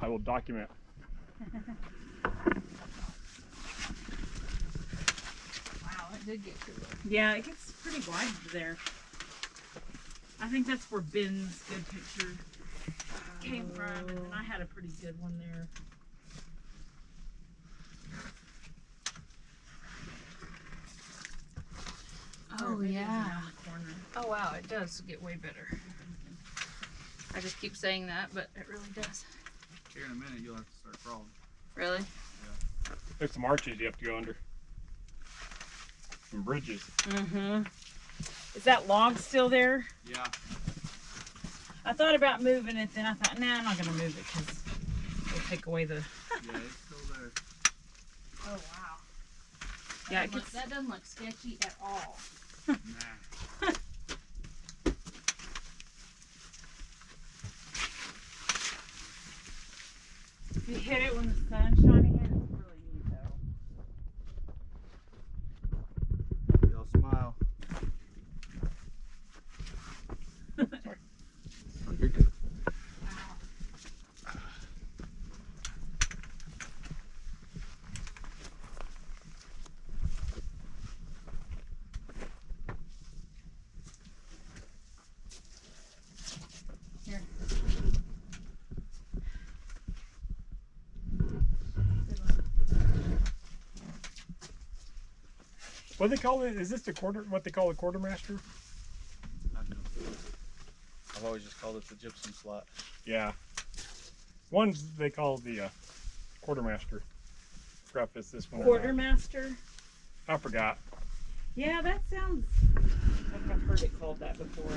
I will document. Wow, it did get cooler. Yeah, it gets pretty wide there. I think that's where Ben's good picture came from, and then I had a pretty good one there. Oh, Maybe it was yeah. around the corner. Oh, wow, it does get way better. I just keep saying that, but it really does. Here in a minute, you'll have to start crawling. Really? Yeah. There's some arches you have to go under. Some bridges. Mm-hmm. Is that log still there? Yeah. I thought about moving it, then I thought, nah, I'm not gonna move it because it'll take away the. Yeah, it's still there. Oh, wow. Yeah, That doesn't look sketchy at all. Nah. If you hit it when the sun's shining in, it's really neat though. Y'all smile. You're good. Here. What do they call it? Is this what they call a quartermaster? I don't know. I've always just called it the gypsum slot. Yeah. One's they call the quartermaster. Forgot if it's this one. or not. Quartermaster? I forgot. Yeah, that sounds like I've heard it called that before.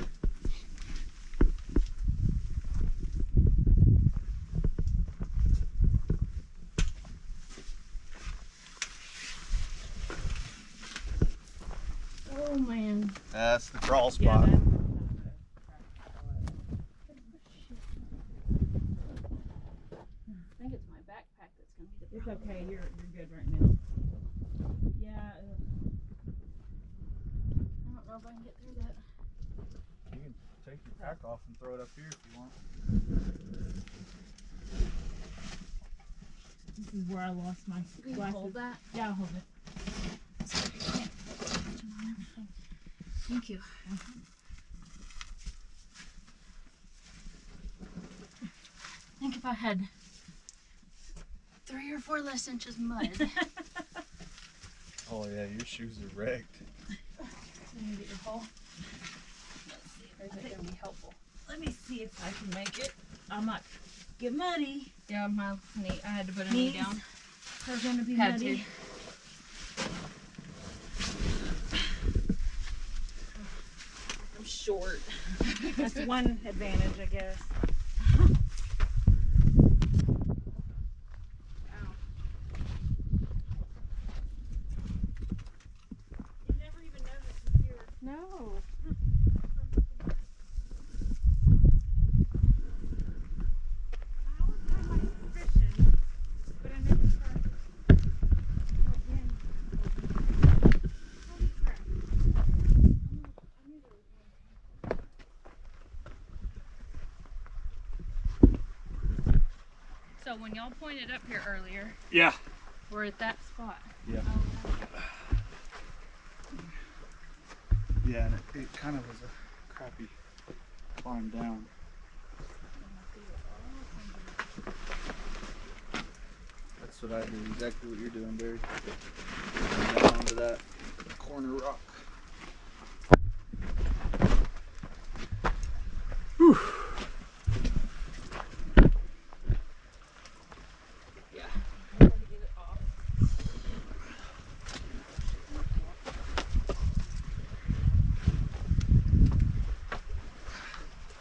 Oh, man. That's the crawl Yeah, spot. I think it's my backpack that's going to be the it's problem. okay. You're good right now. Yeah. I don't know if I can get through that. You can take your pack off and throw it up here if you want. This is where I lost my Can you glasses. hold that? Yeah, I'll hold it. Sorry, I can't touch on everything. Thank you. I think if I had 3 or 4 less inches mud. Oh yeah, your shoes are wrecked. Can you get your hole? Let's see. Or is it going to be helpful? Let me see if I can make it. I might get muddy. Yeah, my knee. I had to put a knee Knees down. They're gonna be Had muddy. to. I'm short. That's one advantage, I guess. You never even noticed it's here. No. I always had my suspicion, but I never tried. Oh, again. Holy crap. I knew there was one. So when y'all pointed up here earlier, Yeah. we're at that spot. Yeah. Yeah, and it kind of was a crappy climb down. That's what I do, exactly what you're doing, Barry. Down onto that corner rock. Yeah. I gotta get it off.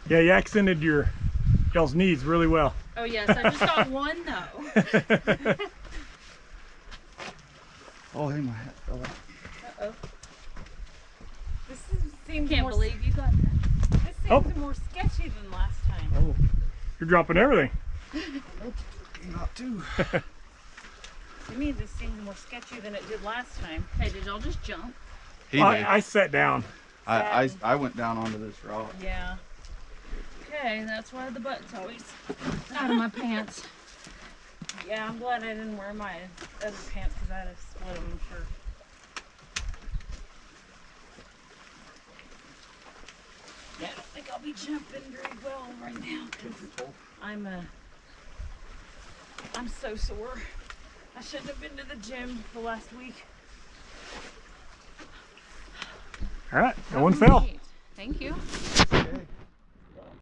Yeah, you accented y'all's knees really well. Oh yes, I just got one though. Oh, hey, my hat fell out. Uh-oh. Seems Can't more, believe you got that. this seems Oh. more sketchy than last time. Oh, you're dropping everything. Not too. To me, this seems more sketchy than it did last time. Hey, did y'all just jump? I sat down. I went down onto this rock. Yeah. Okay, that's why the butt's always out of my pants. Yeah, I'm glad I didn't wear my other pants because I'd have split them, I'm sure. Yeah, I don't think I'll be jumping very well right now because I'm so sore. I shouldn't have been to the gym the last week. All right, no one fell. Thank you.